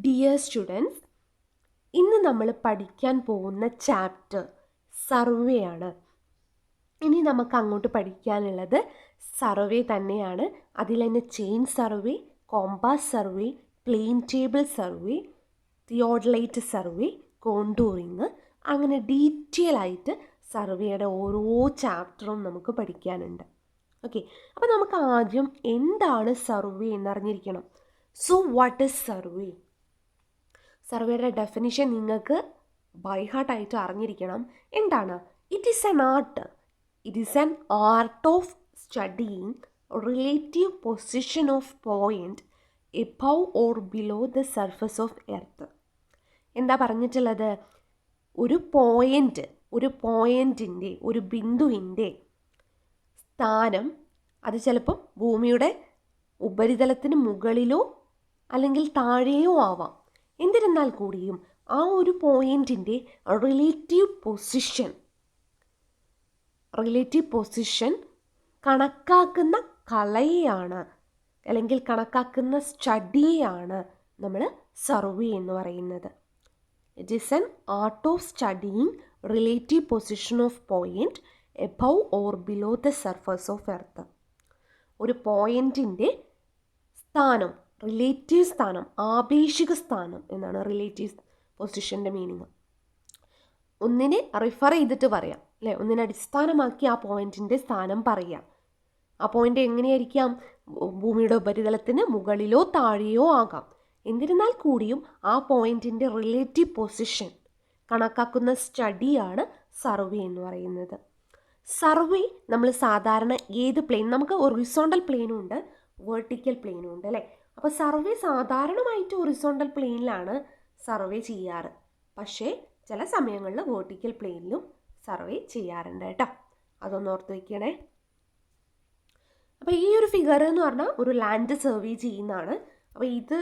Dear students, ഇന്ന് നമ്മൾ പഠിക്കാൻ പോകുന്ന ചാപ്റ്റർ സർവേ ആണ്. ഇനി നമുക്ക് അങ്ങോട്ട് പഠിക്കാനുള്ളത് സർവേ തന്നെയാണ്. അതിൽ തന്നെ chain survey, compass survey, plain table survey, theodolite survey, contouring, അങ്ങനെ ഡീറ്റെയിൽ ആയിട്ട് സർവേയുടെ ഓരോ ചാപ്റ്ററും നമുക്ക് പഠിക്കാനുണ്ട്. ഓക്കെ, അപ്പോൾ നമുക്ക് ആദ്യം എന്താണ് സർവേ എന്നറിഞ്ഞിരിക്കണം. So what is survey? സർവേയുടെ ഡെഫിനിഷൻ നിങ്ങൾക്ക് ബൈ ഹാർട്ടായിട്ട് അറിഞ്ഞിരിക്കണം. എന്താണ്? It is an art. It is an art of studying relative position of point above or below the surface of earth. എന്താ പറഞ്ഞിട്ടുള്ളത്? ഒരു പോയിൻറ്റിൻ്റെ ഒരു ബിന്ദുവിൻ്റെ സ്ഥാനം അത് ചിലപ്പം ഭൂമിയുടെ ഉപരിതലത്തിന് മുകളിലോ അല്ലെങ്കിൽ താഴെയോ ആവാം. എന്നിരുന്നാൽ കൂടിയും ആ ഒരു പോയിൻറ്റിൻ്റെ റിലേറ്റീവ് പൊസിഷൻ കണക്കാക്കുന്ന കലയെയാണ് അല്ലെങ്കിൽ കണക്കാക്കുന്ന സ്റ്റഡിയെയാണ് നമ്മൾ സർവേ എന്ന് പറയുന്നത്. It is an art of studying relative position of point above or below the surface of earth. ഒരു പോയിൻറ്റിൻ്റെ സ്ഥാനം, റിലേറ്റീവ് സ്ഥാനം, ആപേക്ഷിക സ്ഥാനം എന്നാണ് റിലേറ്റീവ് പൊസിഷൻ്റെ മീനിങ്. ഒന്നിനെ റിഫർ ചെയ്തിട്ട് പറയാം അല്ലേ, ഒന്നിനെ അടിസ്ഥാനമാക്കി ആ പോയിൻറ്റിൻ്റെ സ്ഥാനം പറയാം. ആ പോയിൻ്റ് എങ്ങനെയായിരിക്കാം? ഭൂമിയുടെ ഉപരിതലത്തിന് മുകളിലോ താഴെയോ ആകാം. എന്നിരുന്നാൽ കൂടിയും ആ പോയിൻറ്റിൻ്റെ റിലേറ്റീവ് പൊസിഷൻ കണക്കാക്കുന്ന സ്റ്റഡിയാണ് സർവേ എന്ന് പറയുന്നത്. സർവേ നമ്മൾ സാധാരണ ഏത് പ്ലെയിൻ, നമുക്ക് ഹൊറിസോണ്ടൽ പ്ലെയിനും ഉണ്ട്, വെർട്ടിക്കൽ പ്ലെയിനും ഉണ്ട് അല്ലേ. അപ്പോൾ സർവേ സാധാരണമായിട്ട് ഹൊറിസോണ്ടൽ പ്ലെയിനിലാണ് സർവേ ചെയ്യാറ്. പക്ഷേ ചില സമയങ്ങളിൽ വെർട്ടിക്കൽ പ്ലെയിനിലും സർവേ ചെയ്യാറുണ്ട് കേട്ടോ. അതൊന്ന് ഓർത്ത് വയ്ക്കണേ. അപ്പോൾ ഈ ഒരു ഫിഗർ എന്ന് പറഞ്ഞാൽ ഒരു ലാൻഡ് സർവേ ചെയ്യുന്നതാണ്. അപ്പോൾ ഇത്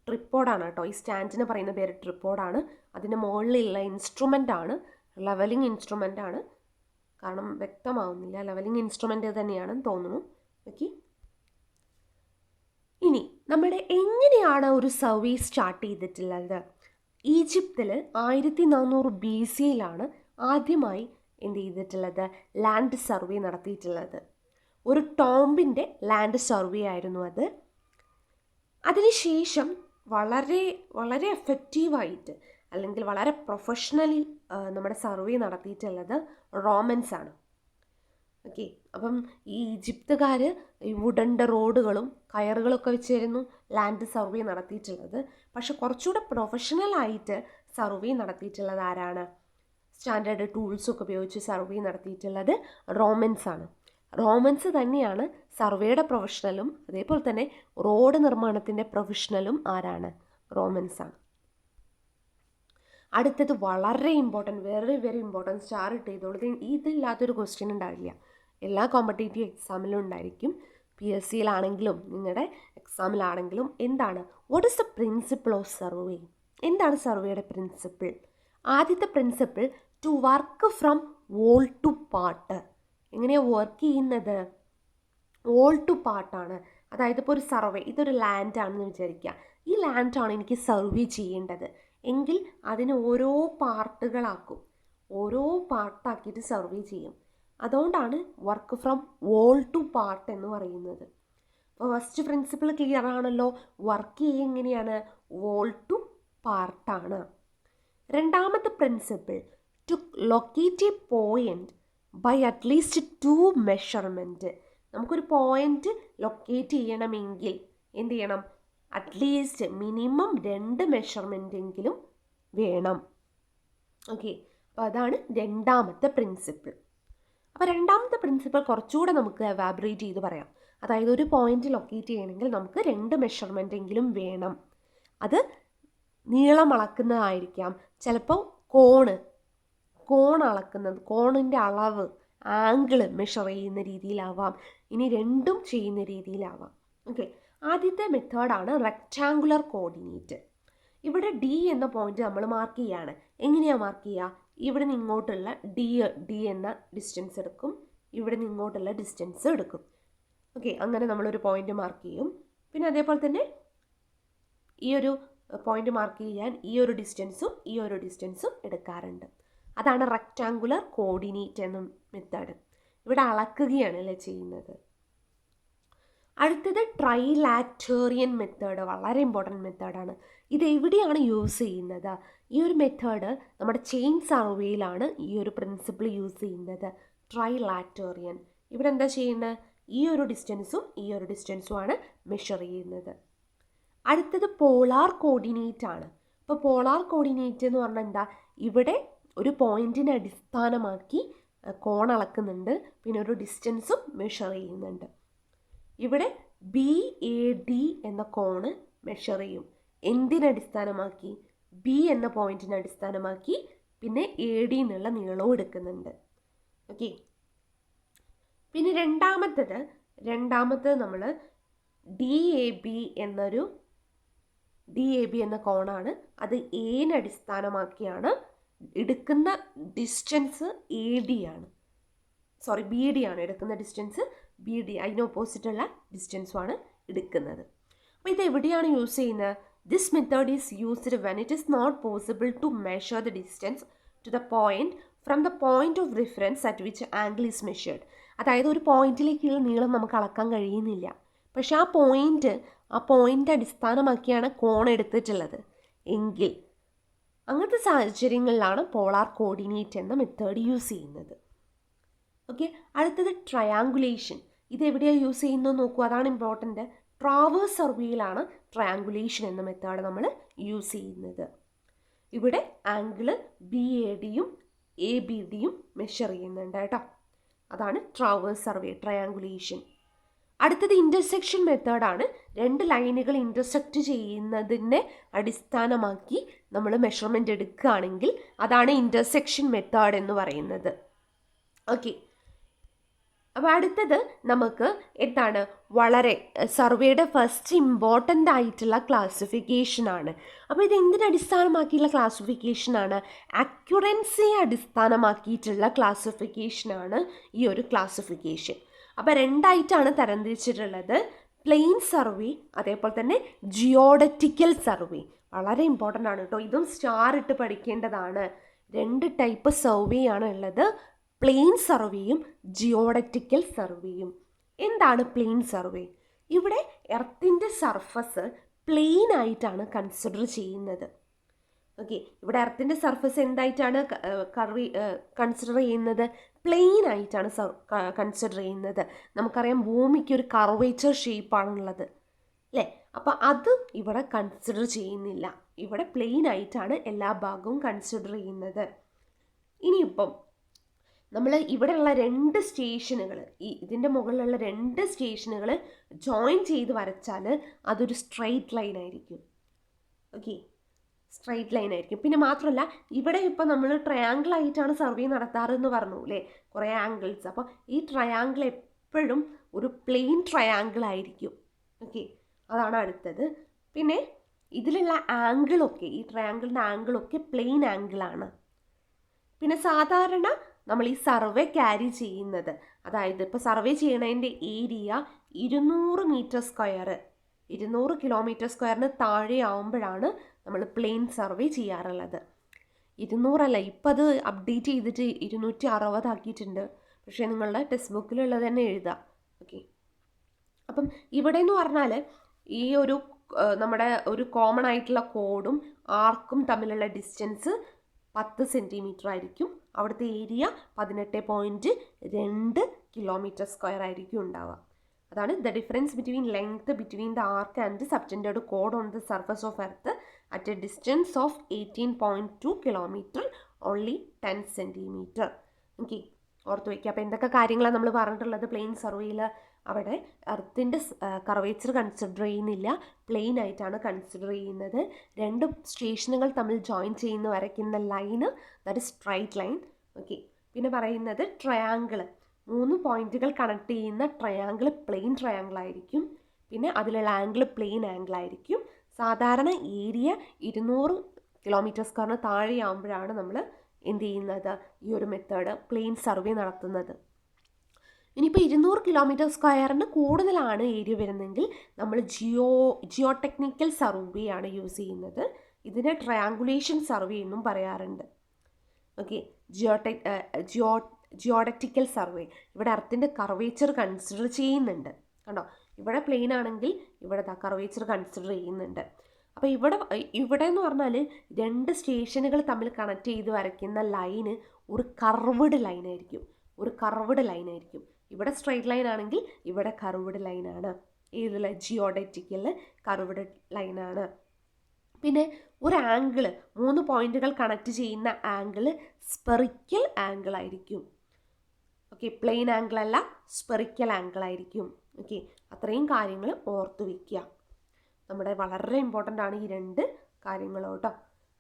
ട്രിപ്പോഡാണ് കേട്ടോ. ഈ സ്റ്റാൻഡിന് പറയുന്ന പേര് ട്രിപ്പോഡാണ്. അതിൻ്റെ മുകളിലുള്ള ഇൻസ്ട്രുമെൻ്റ് ആണ് ലെവലിംഗ് ഇൻസ്ട്രുമെൻ്റ് ആണ്. കാരണം വ്യക്തമാവുന്നില്ല, ലെവലിംഗ് ഇൻസ്ട്രുമെൻ്റ് തന്നെയാണെന്ന് തോന്നുന്നു. ഓക്കെ, ഇനി നമ്മുടെ എങ്ങനെയാണ് ഒരു സർവേ സ്റ്റാർട്ട് ചെയ്തിട്ടുള്ളത്? ഈജിപ്തിൽ 1400 BC ആദ്യമായി എന്ത് ചെയ്തിട്ടുള്ളത്? ലാൻഡ് സർവേ നടത്തിയിട്ടുള്ളത്. ഒരു ടോംബിൻ്റെ ലാൻഡ് സർവേ ആയിരുന്നു അത്. അതിനുശേഷം വളരെ വളരെ എഫക്റ്റീവായിട്ട് അല്ലെങ്കിൽ വളരെ പ്രൊഫഷണലി നമ്മുടെ സർവേ നടത്തിയിട്ടുള്ളത് റോമൻസ് ആണ്. ഓക്കെ, അപ്പം ഈ ഈജിപ്തുകാർ ഈ വുഡൻ്റെ റോഡുകളും കയറുകളൊക്കെ വെച്ചായിരുന്നു ലാൻഡ് സർവേ നടത്തിയിട്ടുള്ളത്. പക്ഷെ കുറച്ചുകൂടെ പ്രൊഫഷണലായിട്ട് സർവേ നടത്തിയിട്ടുള്ളത് ആരാണ്? സ്റ്റാൻഡേർഡ് ടൂൾസൊക്കെ ഉപയോഗിച്ച് സർവേ നടത്തിയിട്ടുള്ളത് റോമൻസ് ആണ്. റോമൻസ് തന്നെയാണ് സർവേയുടെ പ്രൊഫഷണലും അതേപോലെ തന്നെ റോഡ് നിർമ്മാണത്തിൻ്റെ പ്രൊഫഷണലും ആരാണ്? റോമൻസ് ആണ്. അടുത്തത് വളരെ important, very very important, star ഇട്ട് ചെയ്തോളൂ. ഇതില്ലാത്തൊരു ക്വസ്റ്റ്യൻ ഉണ്ടാവില്ല. എല്ലാ കോമ്പറ്റേറ്റീവ് എക്സാമിലും ഉണ്ടായിരിക്കും. PSCയിലാണെങ്കിലും നിങ്ങളുടെ എക്സാമിലാണെങ്കിലും. എന്താണ്? What is the principle of survey? എന്താണ് സർവേയുടെ പ്രിൻസിപ്പിൾ? ആദ്യത്തെ principle, to work from whole to part. എങ്ങനെയാണ് വർക്ക് ചെയ്യുന്നത്? വോൾ ടു പാർട്ടാണ്. അതായത് ഇപ്പോൾ ഒരു സർവേ, ഇതൊരു ലാൻഡാണെന്ന് വിചാരിക്കുക. ഈ ലാൻഡാണ് എനിക്ക് സർവേ ചെയ്യേണ്ടത് എങ്കിൽ അതിന് ഓരോ പാർട്ടുകളാക്കും, ഓരോ പാർട്ടാക്കിയിട്ട് സർവേ ചെയ്യും. അതുകൊണ്ടാണ് work from whole to part എന്ന് പറയുന്നത്. അപ്പോൾ ഫസ്റ്റ് പ്രിൻസിപ്പിൾ ക്ലിയർ ആണല്ലോ. വർക്ക് ചെയ്യുക എങ്ങനെയാണ്? വോൾ ടു പാർട്ടാണ്. രണ്ടാമത്തെ principle, to locate a point by at least 2 measurement. നമുക്കൊരു പോയിന്റ് ലൊക്കേറ്റ് ചെയ്യണമെങ്കിൽ എന്ത് ചെയ്യണം? അറ്റ്ലീസ്റ്റ് മിനിമം 2 മെഷർമെൻറ്റെങ്കിലും വേണം. ഓക്കെ, അപ്പോൾ അതാണ് രണ്ടാമത്തെ പ്രിൻസിപ്പിൾ. അപ്പോൾ രണ്ടാമത്തെ പ്രിൻസിപ്പിൾ കുറച്ചുകൂടെ നമുക്ക് എവാബറേറ്റ് ചെയ്ത് പറയാം. അതായത് ഒരു പോയിന്റ് ലൊക്കേറ്റ് ചെയ്യണമെങ്കിൽ നമുക്ക് 2 മെഷർമെൻറ്റെങ്കിലും വേണം. അത് നീളം അളക്കുന്നതായിരിക്കാം, ചിലപ്പോൾ കോൺ അളക്കുന്നത്, കോണിൻ്റെ അളവ്, ആംഗിള് മെഷർ ചെയ്യുന്ന രീതിയിലാവാം, ഇനി രണ്ടും ചെയ്യുന്ന രീതിയിലാവാം. ഓക്കെ, ആദ്യത്തെ മെത്തേഡാണ് റെക്റ്റാങ്കുലർ കോർഡിനേറ്റ്. ഇവിടെ D എന്ന പോയിന്റ് നമ്മൾ മാർക്ക് ചെയ്യുകയാണ്. എങ്ങനെയാണ് മാർക്ക് ചെയ്യുക? ഇവിടെ നിന്ന് ഇങ്ങോട്ടുള്ള ഡി എന്ന ഡിസ്റ്റൻസ് എടുക്കും, ഇവിടെ നിന്ന് ഇങ്ങോട്ടുള്ള ഡിസ്റ്റൻസ് എടുക്കും. ഓക്കെ, അങ്ങനെ നമ്മളൊരു പോയിന്റ് മാർക്ക് ചെയ്യും. പിന്നെ അതേപോലെ തന്നെ ഈ ഒരു പോയിന്റ് മാർക്ക് ചെയ്യാൻ ഈ ഒരു ഡിസ്റ്റൻസും എടുക്കാറുണ്ട്. അതാണ് റെക്റ്റാങ്കുലർ കോർഡിനേറ്റ് എന്ന മെത്തേഡ്. ഇവിടെ അളക്കുകയാണ് അല്ലേ ചെയ്യുന്നത്. അടുത്തത് ട്രൈലാറ്റേറിയൻ മെത്തേഡ്, വളരെ ഇമ്പോർട്ടൻറ്റ് മെത്തേഡാണ്. ഇത് എവിടെയാണ് യൂസ് ചെയ്യുന്നത്? ഈ ഒരു മെത്തേഡ് നമ്മുടെ ചെയിൻ സർവേയിലാണ് ഈ ഒരു പ്രിൻസിപ്പിൾ യൂസ് ചെയ്യുന്നത്. ട്രൈലാറ്റേറിയൻ. ഇവിടെ എന്താ ചെയ്യുന്നത്? ഈ ഒരു ഡിസ്റ്റൻസുമാണ് മെഷർ ചെയ്യുന്നത്. അടുത്തത് പോളാർ കോർഡിനേറ്റ് ആണ്. ഇപ്പോൾ പോളാർ കോർഡിനേറ്റ് എന്ന് പറഞ്ഞാൽ എന്താ? ഇവിടെ ഒരു പോയിന്റിനെ അടിസ്ഥാനമാക്കി കോൺ അളക്കുന്നുണ്ട്, പിന്നെ ഒരു ഡിസ്റ്റൻസും മെഷർ ചെയ്യുന്നുണ്ട്. ഇവിടെ BAD എന്ന കോണ് മെഷർ ചെയ്യും. എന്തിനടിസ്ഥാനമാക്കി? B എന്ന പോയിന്റിനെ അടിസ്ഥാനമാക്കി, പിന്നെ AD എന്നുള്ള നീളവും എടുക്കുന്നുണ്ട്. ഓക്കെ. പിന്നെ രണ്ടാമത്തത് നമ്മൾ DAB എന്ന കോണാണ്. അത് Aനെ അടിസ്ഥാനമാക്കിയാണ്. എടുക്കുന്ന ഡിസ്റ്റൻസ് AD ആണ്. BD ആണ് എടുക്കുന്ന ഡിസ്റ്റൻസ്. BD അതിന് ഓപ്പോസിറ്റുള്ള ഡിസ്റ്റൻസുമാണ് എടുക്കുന്നത്. അപ്പോൾ ഇത് എവിടെയാണ് യൂസ് ചെയ്യുന്നത്? This method is used when it is not possible to measure the distance to the point from the point of reference at which angle is measured. അതായത് ഒരു പോയിന്റിലേക്കുള്ള നീളം നമുക്ക് അളക്കാൻ കഴിയുന്നില്ല, പക്ഷെ ആ പോയിന്റ് അടിസ്ഥാനമാക്കിയാണ് കോൺ എടുത്തിട്ടുള്ളത് എങ്കിൽ അങ്ങനത്തെ സാഹചര്യങ്ങളിലാണ് പോളാർ കോർഡിനേറ്റ് എന്ന മെത്തേഡ് യൂസ് ചെയ്യുന്നത്. ഓക്കെ. അടുത്തത് ട്രയാങ്കുലേഷൻ. ഇത് എവിടെയാണ് യൂസ് ചെയ്യുന്നത് നോക്കൂ, അതാണ് ഇമ്പോർട്ടൻറ്റ്. ട്രാവേഴ്സ് സർവേയിലാണ് ട്രയാങ്കുലേഷൻ എന്ന മെത്തേഡ് നമ്മൾ യൂസ് ചെയ്യുന്നത്. ഇവിടെ ആംഗിള് BADയും ABDയും മെഷർ ചെയ്യുന്നുണ്ട് കേട്ടോ. അതാണ് ട്രാവേഴ്സ് സർവേ, ട്രയാങ്കുലേഷൻ. അടുത്തത് ഇൻ്റർസെക്ഷൻ മെത്തേഡാണ്. രണ്ട് ലൈനുകൾ ഇൻ്റർസെക്റ്റ് ചെയ്യുന്നതിനെ അടിസ്ഥാനമാക്കി നമ്മൾ മെഷർമെൻ്റ് എടുക്കുകയാണെങ്കിൽ അതാണ് ഇൻ്റർസെക്ഷൻ മെത്തേഡ് എന്ന് പറയുന്നത്. ഓക്കെ. അപ്പോൾ അടുത്തത് നമുക്ക് എന്താണ്, വളരെ സർവേയുടെ ഫസ്റ്റ് ഇമ്പോർട്ടൻ്റ് ആയിട്ടുള്ള ക്ലാസിഫിക്കേഷനാണ്. അപ്പോൾ ഇത് എന്തിനടിസ്ഥാനമാക്കിയുള്ള ക്ലാസിഫിക്കേഷനാണ്? അക്യുറൻസിയെ അടിസ്ഥാനമാക്കിയിട്ടുള്ള ക്ലാസിഫിക്കേഷനാണ് ഈ ഒരു ക്ലാസിഫിക്കേഷൻ. അപ്പോൾ രണ്ടായിട്ടാണ് തരംതിരിച്ചിട്ടുള്ളത്. പ്ലെയിൻ സർവേ, അതേപോലെ തന്നെ ജിയോഡറ്റിക്കൽ സർവേ. വളരെ ഇമ്പോർട്ടൻ്റ് ആണ് കേട്ടോ, ഇതും സ്റ്റാർ ഇട്ട് പഠിക്കേണ്ടതാണ്. രണ്ട് ടൈപ്പ് സർവേ ആണ് ഉള്ളത്, പ്ലെയിൻ സർവേയും ജിയോഡറ്റിക്കൽ സർവേയും. എന്താണ് പ്ലെയിൻ സർവേ? ഇവിടെ എർത്തിൻ്റെ സർഫസ് പ്ലെയിൻ ആയിട്ടാണ് കൺസിഡർ ചെയ്യുന്നത്. ഓക്കെ. ഇവിടെ എർത്തിൻ്റെ സർഫസ് എന്തായിട്ടാണ് കൺസിഡർ ചെയ്യുന്നത്? പ്ലെയിൻ ആയിട്ടാണ് കൺസിഡർ ചെയ്യുന്നത്. നമുക്കറിയാം ഭൂമിക്ക് ഒരു കർവേച്ചർ ഷേപ്പാണുള്ളത് അല്ലേ? അപ്പോൾ അത് ഇവിടെ കൺസിഡർ ചെയ്യുന്നില്ല. ഇവിടെ പ്ലെയിൻ ആയിട്ടാണ് എല്ലാ ഭാഗവും കൺസിഡർ ചെയ്യുന്നത്. ഇനിയിപ്പം നമ്മൾ ഇവിടെയുള്ള രണ്ട് സ്റ്റേഷനുകൾ, ഇതിൻ്റെ മുകളിലുള്ള രണ്ട് സ്റ്റേഷനുകൾ ജോയിൻ ചെയ്ത് വരച്ചാൽ അതൊരു സ്ട്രെയിറ്റ് ലൈൻ ആയിരിക്കും. ഓക്കെ, സ്ട്രെയിറ്റ് ലൈൻ ആയിരിക്കും. പിന്നെ മാത്രമല്ല ഇവിടെ ഇപ്പോൾ നമ്മൾ ട്രയാങ്കിൾ ആയിട്ടാണ് സർവേ നടത്താറെന്ന് പറഞ്ഞു അല്ലേ, കുറേ ആംഗിൾസ്. അപ്പോൾ ഈ ട്രയാങ്കിൾ എപ്പോഴും ഒരു പ്ലെയിൻ ട്രയാങ്കിൾ ആയിരിക്കും. ഓക്കെ, അതാണ് അടുത്തത്. പിന്നെ ഇതിലുള്ള ആംഗിളൊക്കെ, ഈ ട്രയാങ്കിളിൻ്റെ ആംഗിളൊക്കെ പ്ലെയിൻ ആംഗിളാണ്. പിന്നെ സാധാരണ നമ്മൾ ഈ സർവേ ക്യാരി ചെയ്യുന്നത്, അതായത് ഇപ്പോൾ സർവേ ചെയ്യണതിൻ്റെ ഏരിയ 200 മീറ്റർ സ്ക്വയർ, 200 കിലോമീറ്റർ സ്ക്വയറിന് താഴെ ആവുമ്പോഴാണ് നമ്മൾ പ്ലെയിൻ സർവേ ചെയ്യാറുള്ളത്. 200 അല്ല, ഇപ്പം അത് അപ്ഡേറ്റ് ചെയ്തിട്ട് 260 ആക്കിയിട്ടുണ്ട്. പക്ഷേ നിങ്ങളുടെ ടെക്സ്റ്റ് ബുക്കിലുള്ളത് തന്നെ എഴുതാം. ഓക്കെ. അപ്പം ഇവിടെ എന്ന് പറഞ്ഞാൽ ഈ ഒരു നമ്മുടെ ഒരു കോമൺ ആയിട്ടുള്ള കോഡും ആർക്കും തമ്മിലുള്ള ഡിസ്റ്റൻസ് 10 സെൻറ്റിമീറ്റർ ആയിരിക്കും. അവിടുത്തെ ഏരിയ 18.2 കിലോമീറ്റർ സ്ക്വയർ ആയിരിക്കും ഉണ്ടാവുക. അതാണ് the difference between length between the arc and subtended കോഡ് on the surface of earth at a distance of 18.2 kilometre only 10 centimetre. Okay, ഓർത്ത് വയ്ക്കുക. അപ്പോൾ എന്തൊക്കെ കാര്യങ്ങളാണ് നമ്മൾ പറഞ്ഞിട്ടുള്ളത്? പ്ലെയിൻ സർവേയിൽ അവിടെ എർത്തിൻ്റെ കർവേച്ചർ കൺസിഡർ ചെയ്യുന്നില്ല, പ്ലെയിൻ ആയിട്ടാണ് കൺസിഡർ ചെയ്യുന്നത്. രണ്ട് സ്റ്റേഷനുകൾ തമ്മിൽ ജോയിൻ ചെയ്യുന്ന വരയ്ക്കുന്ന line that is straight line. Okay. പിന്നെ പറയുന്നത് ട്രയാങ്കിൾ, 3 പോയിന്റുകൾ കണക്ട് ചെയ്യുന്ന ട്രയാങ്കിൾ പ്ലെയിൻ ട്രയാങ്കിൾ ആയിരിക്കും. പിന്നെ അതിലുള്ള ആംഗിൾ പ്ലെയിൻ ആംഗിൾ ആയിരിക്കും. സാധാരണ ഏരിയ 200 കിലോമീറ്റർ സ്ക്വയറിന് താഴെയാകുമ്പോഴാണ് നമ്മൾ എന്ത് ചെയ്യുന്നത്, ഈ ഒരു മെത്തേഡ് പ്ലെയിൻ സർവേ നടത്തുന്നത്. ഇനിയിപ്പോൾ 200 km² കൂടുതലാണ് ഏരിയ വരുന്നതെങ്കിൽ നമ്മൾ ജിയോ ടെക്നിക്കൽ സർവേ ആണ് യൂസ് ചെയ്യുന്നത്. ഇതിനെ ട്രയാങ്കുലേഷൻ സർവേ എന്നും പറയാറുണ്ട്. ഓക്കെ, ജിയോഡറ്റിക്കൽ സർവേ ഇവിടെ എർത്തിൻ്റെ കർവേച്ചർ കൺസിഡർ ചെയ്യുന്നുണ്ട്. കണ്ടോ, ഇവിടെ പ്ലെയിൻ ആണെങ്കിൽ ഇവിടെ കർവേച്ചർ കൺസിഡർ ചെയ്യുന്നുണ്ട്. അപ്പോൾ ഇവിടെ എന്ന് പറഞ്ഞാൽ 2 സ്റ്റേഷനുകൾ തമ്മിൽ കണക്ട് ചെയ്ത് വരയ്ക്കുന്ന ലൈന് ഒരു കർവ്ഡ് ലൈനായിരിക്കും. ഇവിടെ സ്ട്രെയിറ്റ് ലൈൻ ആണെങ്കിൽ ഇവിടെ കർവ്ഡ് ലൈനാണ്. ഏതിൽ? ജിയോഡറ്റിക്കൽ കർവ്ഡ് ലൈനാണ്. പിന്നെ ഒരു ആംഗിള് 3 പോയിന്റുകൾ കണക്ട് ചെയ്യുന്ന ആംഗിള് സ്പെറിക്കൽ ആംഗിൾ ആയിരിക്കും. ഓക്കെ, പ്ലെയിൻ ആംഗിൾ അല്ല, സ്പെറിക്കൽ ആംഗിൾ ആയിരിക്കും. ഓക്കെ, അത്രയും കാര്യങ്ങൾ ഓർത്തു വയ്ക്കുക. നമ്മുടെ വളരെ ഇമ്പോർട്ടൻ്റ് ആണ് ഈ 2 കാര്യങ്ങളും കേട്ടോ.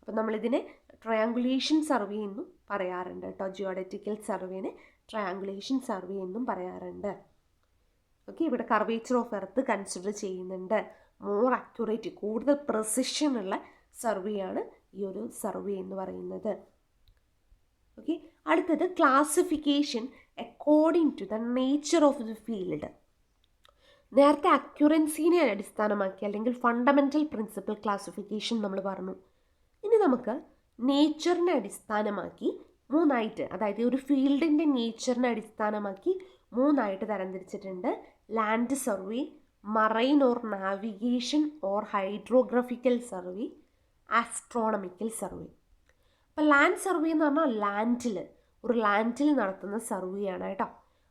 അപ്പം നമ്മളിതിനെ ട്രയാങ്കുലേഷൻ സർവേ എന്നും പറയാറുണ്ട് കേട്ടോ. ജിയോഡറ്റിക്കൽ സർവേനെ ട്രയാങ്കുലേഷൻ സർവേ എന്നും പറയാറുണ്ട്. ഓക്കെ, ഇവിടെ കർവേച്ചർ ഓഫ് എർത്ത് കൺസിഡർ ചെയ്യുന്നുണ്ട്. മോർ അക്യുറേറ്റ്, കൂടുതൽ പ്രിസിഷൻ ഉള്ള സർവേയാണ് ഈ ഒരു സർവേ എന്ന് പറയുന്നത്. ഓക്കെ, അടുത്തത് classification according to the nature of the field. നേരത്തെ അക്യുറൻസിനെ അടിസ്ഥാനമാക്കി അല്ലെങ്കിൽ ഫണ്ടമെൻ്റൽ പ്രിൻസിപ്പൽ ക്ലാസിഫിക്കേഷൻ നമ്മൾ പറഞ്ഞു. ഇനി നമുക്ക് നേച്ചറിനെ അടിസ്ഥാനമാക്കി 3ആയിട്ട്, അതായത് ഒരു ഫീൽഡിൻ്റെ നേച്ചറിനെ അടിസ്ഥാനമാക്കി 3ആയിട്ട് തരംതിരിച്ചിട്ടുണ്ട്. Land survey, marine or navigation or hydrographical survey, astronomical survey. അപ്പം ലാൻഡ് സർവേ എന്ന് പറഞ്ഞാൽ ലാൻഡിൽ നടത്തുന്ന സർവേ ആണ് കേട്ടോ.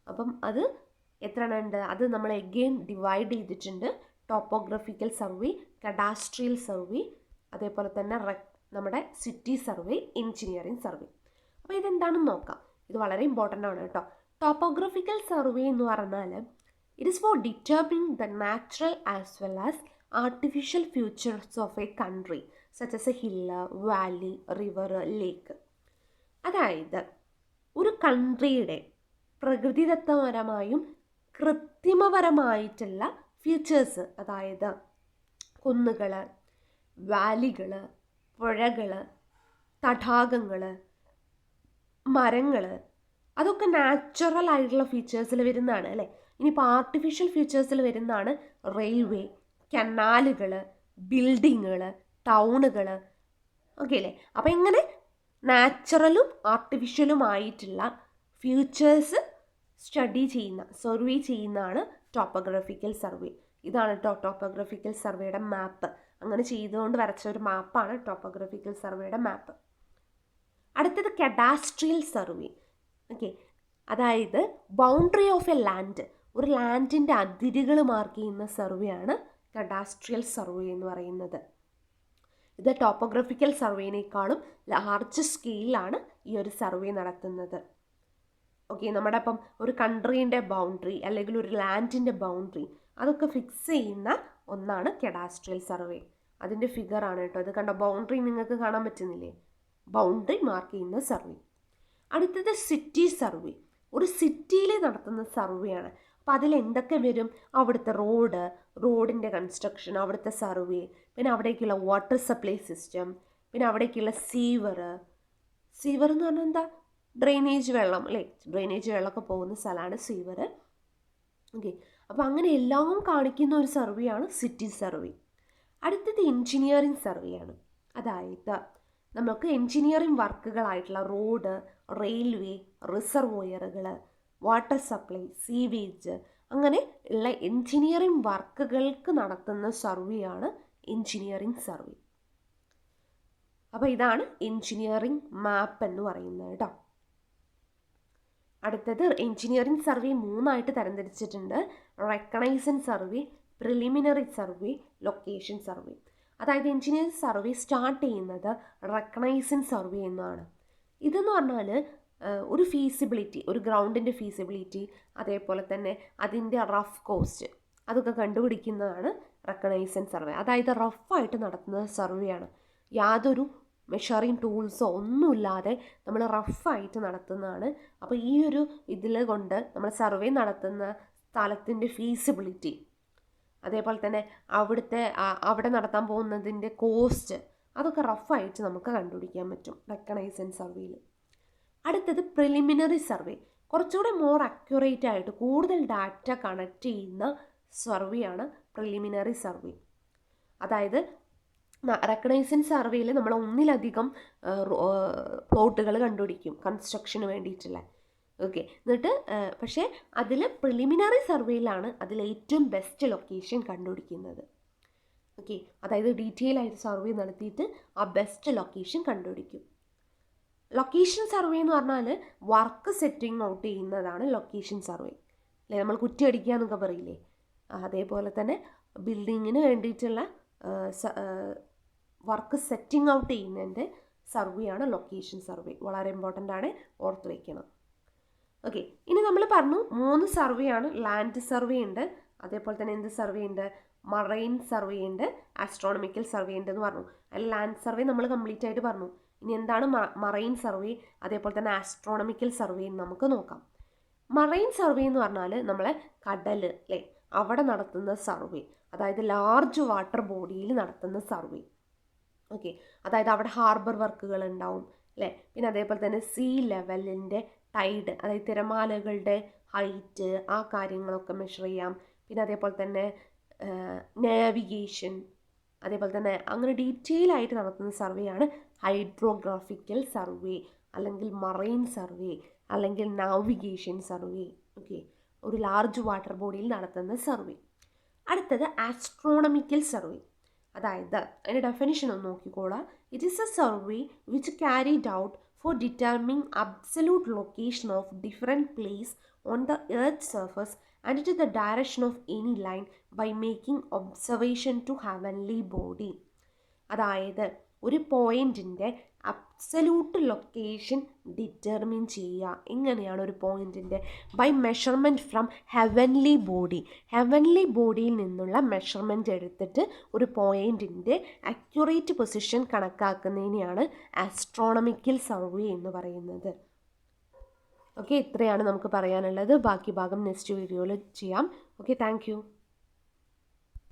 അപ്പം അത് എത്ര ഉണ്ട്? അത് നമ്മൾ എഗെയിൻ ഡിവൈഡ് ചെയ്തിട്ടുണ്ട്. ടോപ്പോഗ്രഫിക്കൽ സർവേ, കഡാസ്ട്രിയൽ സർവേ, അതേപോലെ തന്നെ നമ്മുടെ സിറ്റി സർവേ, എഞ്ചിനീയറിംഗ് സർവേ. അപ്പോൾ ഇതെന്താണെന്ന് നോക്കാം. ഇത് വളരെ ഇമ്പോർട്ടൻ്റ് ആണ് കേട്ടോ. ടോപ്പോഗ്രഫിക്കൽ സർവേ എന്ന് പറഞ്ഞാൽ it is for determining the natural as well as artificial features of a country such as a hill, valley, river, lake. അതായത് ഒരു കൺട്രിയുടെ പ്രകൃതിദത്തപരമായും കൃത്രിമപരമായിട്ടുള്ള ഫീച്ചേഴ്സ്, അതായത് കുന്നുകൾ, വാലികൾ, പുഴകൾ, തടാകങ്ങൾ, മരങ്ങൾ, അതൊക്കെ നാച്ചുറൽ ആയിട്ടുള്ള ഫീച്ചേഴ്സിൽ വരുന്നതാണ് അല്ലേ. ഇനിയിപ്പോൾ ആർട്ടിഫിഷ്യൽ ഫീച്ചേഴ്സിൽ വരുന്നതാണ് റെയിൽവേ, കനാലുകൾ, ബിൽഡിങ്ങുകൾ, ടൗണുകൾ. ഓക്കെ അല്ലേ. അപ്പോൾ ഇങ്ങനെ നാച്ചുറലും ആർട്ടിഫിഷ്യലുമായിട്ടുള്ള ഫീച്ചേഴ്സ് സർവേ ചെയ്യുന്നതാണ് ടോപ്പോഗ്രഫിക്കൽ സർവേ. ഇതാണ് ടോപ്പോഗ്രഫിക്കൽ സർവേയുടെ മാപ്പ്. അങ്ങനെ ചെയ്തുകൊണ്ട് വരച്ച ഒരു മാപ്പാണ് ടോപ്പോഗ്രഫിക്കൽ സർവേയുടെ മാപ്പ്. അടുത്തത് കഡാസ്ട്രിയൽ സർവേ. ഓക്കെ, അതായത് ബൗണ്ടറി ഓഫ് എ ലാൻഡ്, ഒരു ലാൻഡിൻ്റെ അതിരുകൾ മാർക്ക് ചെയ്യുന്ന സർവേ ആണ് കഡാസ്ട്രിയൽ സർവേ എന്ന് പറയുന്നത്. ഇത് ടോപ്പോഗ്രഫിക്കൽ സർവേനേക്കാളും ലാർജ് സ്കെയിലാണ് ഈ ഒരു സർവേ നടത്തുന്നത്. ഓക്കെ, നമ്മുടെ അപ്പം ഒരു കൺട്രീൻ്റെ ബൗണ്ടറി അല്ലെങ്കിൽ ഒരു ലാൻഡിൻ്റെ ബൗണ്ടറി അതൊക്കെ ഫിക്സ് ചെയ്യുന്ന ഒന്നാണ് കഡാസ്ട്രിയൽ സർവേ. അതിൻ്റെ ഫിഗറാണ് കേട്ടോ. ഇത് കണ്ടോ, ബൗണ്ടറി നിങ്ങൾക്ക് കാണാൻ പറ്റുന്നില്ലേ? ബൗണ്ടറി മാർക്ക് ചെയ്യുന്ന സർവേ. അടുത്തത് സിറ്റി സർവേ. ഒരു സിറ്റിയിൽ നടത്തുന്ന സർവേ ആണ്. അപ്പോൾ അതിൽ എന്തൊക്കെ വരും? അവിടുത്തെ റോഡിൻ്റെ കൺസ്ട്രക്ഷൻ, അവിടുത്തെ സർവേ, പിന്നെ അവിടേക്കുള്ള വാട്ടർ സപ്ലൈ സിസ്റ്റം, പിന്നെ അവിടേക്കുള്ള സീവർ എന്ന് പറഞ്ഞാൽ എന്താ? ഡ്രെയിനേജ് വെള്ളം അല്ലേ. ഡ്രെയിനേജ് വെള്ളമൊക്കെ പോകുന്ന സ്ഥലമാണ് സീവർ. ഓക്കെ, അപ്പോൾ അങ്ങനെ എല്ലാം കാണിക്കുന്ന ഒരു സർവേ ആണ് സിറ്റി സർവേ. അടുത്തത് എൻജിനീയറിംഗ് സർവേ ആണ്. അതായത് നമുക്ക് എൻജിനീയറിംഗ് വർക്കുകളായിട്ടുള്ള റോഡ്, റെയിൽവേ, റിസർവോയറുകൾ, വാട്ടർ സപ്ലൈ, സീവേജ്, അങ്ങനെ ഉള്ള എൻജിനീയറിംഗ് വർക്കുകൾക്ക് നടത്തുന്ന സർവേ ആണ് എൻജിനീയറിംഗ് സർവേ. അപ്പോൾ ഇതാണ് എൻജിനീയറിംഗ് മാപ്പ് എന്ന് പറയുന്നത് കേട്ടോ. അടുത്തത് എൻജിനീയറിംഗ് സർവേ 3ആയിട്ട് തരംതിരിച്ചിട്ടുണ്ട്. Reconnaissance survey, preliminary survey, location survey. അതായത് എൻജിനീയറിംഗ് സർവേ സ്റ്റാർട്ട് ചെയ്യുന്നത് റെക്കഗ്നൈസൻ സർവേ എന്നാണ്. ഇതെന്ന് പറഞ്ഞാൽ ഒരു ഫീസിബിലിറ്റി, ഒരു ഗ്രൗണ്ടിൻ്റെ ഫീസിബിലിറ്റി, അതേപോലെ തന്നെ അതിൻ്റെ റഫ് കോസ്റ്റ് അതൊക്കെ കണ്ടുപിടിക്കുന്നതാണ് റെക്കഗ്നൈസൻ സർവേ. അതായത് റഫായിട്ട് നടത്തുന്ന സർവേ ആണ്. യാതൊരു മെഷറിങ് ടൂൾസോ ഒന്നുമില്ലാതെ നമ്മൾ റഫായിട്ട് നടത്തുന്നതാണ്. അപ്പോൾ ഈ ഒരു ഇതിൽ കൊണ്ട് നമ്മൾ സർവേ നടത്തുന്ന സ്ഥലത്തിൻ്റെ ഫീസിബിലിറ്റി, അതേപോലെ തന്നെ അവിടെ നടത്താൻ പോകുന്നതിൻ്റെ കോസ്റ്റ്, അതൊക്കെ റഫായിട്ട് നമുക്ക് കണ്ടുപിടിക്കാൻ പറ്റും റെക്കഗ്നൈസൻ സർവേയിൽ. അടുത്തത് പ്രിലിമിനറി സർവേ. കുറച്ചുകൂടെ മോർ അക്യുറേറ്റ് ആയിട്ട് കൂടുതൽ ഡാറ്റ കണക്ട് ചെയ്യുന്ന സർവേയാണ് പ്രിലിമിനറി സർവേ. അതായത് റെക്കഗ്നൈസിങ് സർവേയിൽ നമ്മൾ ഒന്നിലധികം പ്ലോട്ടുകൾ കണ്ടുപിടിക്കും കൺസ്ട്രക്ഷന് വേണ്ടിയിട്ടുള്ള. ഓക്കെ, എന്നിട്ട് പക്ഷേ അതിൽ പ്രിലിമിനറി സർവേയിലാണ് അതിൽ ഏറ്റവും ബെസ്റ്റ് ലൊക്കേഷൻ കണ്ടുപിടിക്കുന്നത്. ഓക്കെ, അതായത് ഡീറ്റെയിൽ ആയിട്ട് സർവേ നടത്തിയിട്ട് ആ ബെസ്റ്റ് ലൊക്കേഷൻ കണ്ടുപിടിക്കും. ലൊക്കേഷൻ സർവേ എന്ന് പറഞ്ഞാൽ വർക്ക് സെറ്റിംഗ് ഔട്ട് ചെയ്യുന്നതാണ് ലൊക്കേഷൻ സർവേ. അല്ലേ, നമ്മൾ കുറ്റിയടിക്കുക എന്നൊക്കെ പറയില്ലേ, അതേപോലെ തന്നെ ബിൽഡിങ്ങിന് വേണ്ടിയിട്ടുള്ള വർക്ക് സെറ്റിംഗ് ഔട്ട് ചെയ്യുന്നതിൻ്റെ സർവേയാണ് ലൊക്കേഷൻ സർവേ. വളരെ ഇമ്പോർട്ടൻ്റ് ആണ്, ഓർത്ത് വയ്ക്കണം. ഓക്കെ, ഇനി നമ്മൾ പറഞ്ഞു 3 സർവേ ആണ്. ലാൻഡ് സർവേ ഉണ്ട്, അതേപോലെ തന്നെ എന്ത് സർവേ ഉണ്ട്, മറൈൻ സർവേ ഉണ്ട്, ആസ്ട്രോണമിക്കൽ സർവേ ഉണ്ട് എന്ന് പറഞ്ഞു. അതിൽ ലാൻഡ് സർവേ നമ്മൾ കംപ്ലീറ്റ് ആയിട്ട് പറഞ്ഞു. ഇനി എന്താണ് മറൈൻ സർവേ, അതേപോലെ തന്നെ ആസ്ട്രോണമിക്കൽ സർവേ എന്ന് നമുക്ക് നോക്കാം. മറൈൻ സർവേ എന്ന് പറഞ്ഞാൽ നമ്മളെ കടൽ, അല്ലേ, അവിടെ നടത്തുന്ന സർവേ, അതായത് ലാർജ് വാട്ടർ ബോഡിയിൽ നടത്തുന്ന സർവേ. ഓക്കെ, അതായത് അവിടെ ഹാർബർ വർക്കുകൾ ഉണ്ടാവും, അല്ലേ, പിന്നെ അതേപോലെ തന്നെ സീ ലെവലിൻ്റെ ടൈഡ്, അതായത് തിരമാലകളുടെ ഹൈറ്റ്, ആ കാര്യങ്ങളൊക്കെ മെഷർ ചെയ്യാം. പിന്നെ അതേപോലെ തന്നെ നാവിഗേഷൻ, അതേപോലെ തന്നെ അങ്ങനെ ഡീറ്റെയിൽ ആയിട്ട് നടത്തുന്ന സർവേയാണ് ഹൈഡ്രോഗ്രാഫിക്കൽ സർവേ, അല്ലെങ്കിൽ മറൈൻ സർവേ, അല്ലെങ്കിൽ നാവിഗേഷൻ സർവേ. ഓക്കെ, ഒരു ലാർജ് വാട്ടർ ബോഡിയിൽ നടത്തുന്ന സർവേ. അടുത്തത് ആസ്ട്രോണമിക്കൽ സർവേ. അതായത് അതിൻ്റെ ഡെഫിനിഷൻ ഒന്ന് നോക്കിക്കോളാം. It is A survey which carried out for determining absolute location of different place on the earth's surface and to the direction of any line by making observation to heavenly body. അതായത് ഒരു പോയിന്റിൻ്റെ absolute location determine ചെയ്യുക. എങ്ങനെയാണ് ഒരു പോയിന്റിൻ്റെ? By measurement from heavenly body. Heavenly ബോഡിയിൽ നിന്നുള്ള measurement എടുത്തിട്ട് ഒരു പോയിന്റിൻ്റെ അക്യുറേറ്റ് പൊസിഷൻ കണക്കാക്കുന്നതിനെയാണ് ആസ്ട്രോണമിക്കൽ സർവേ എന്ന് പറയുന്നത്. ഓക്കെ, ഇത്രയാണ് നമുക്ക് പറയാനുള്ളത്. ബാക്കി ഭാഗം നെക്സ്റ്റ് വീഡിയോയിൽ ചെയ്യാം. Okay, thank you.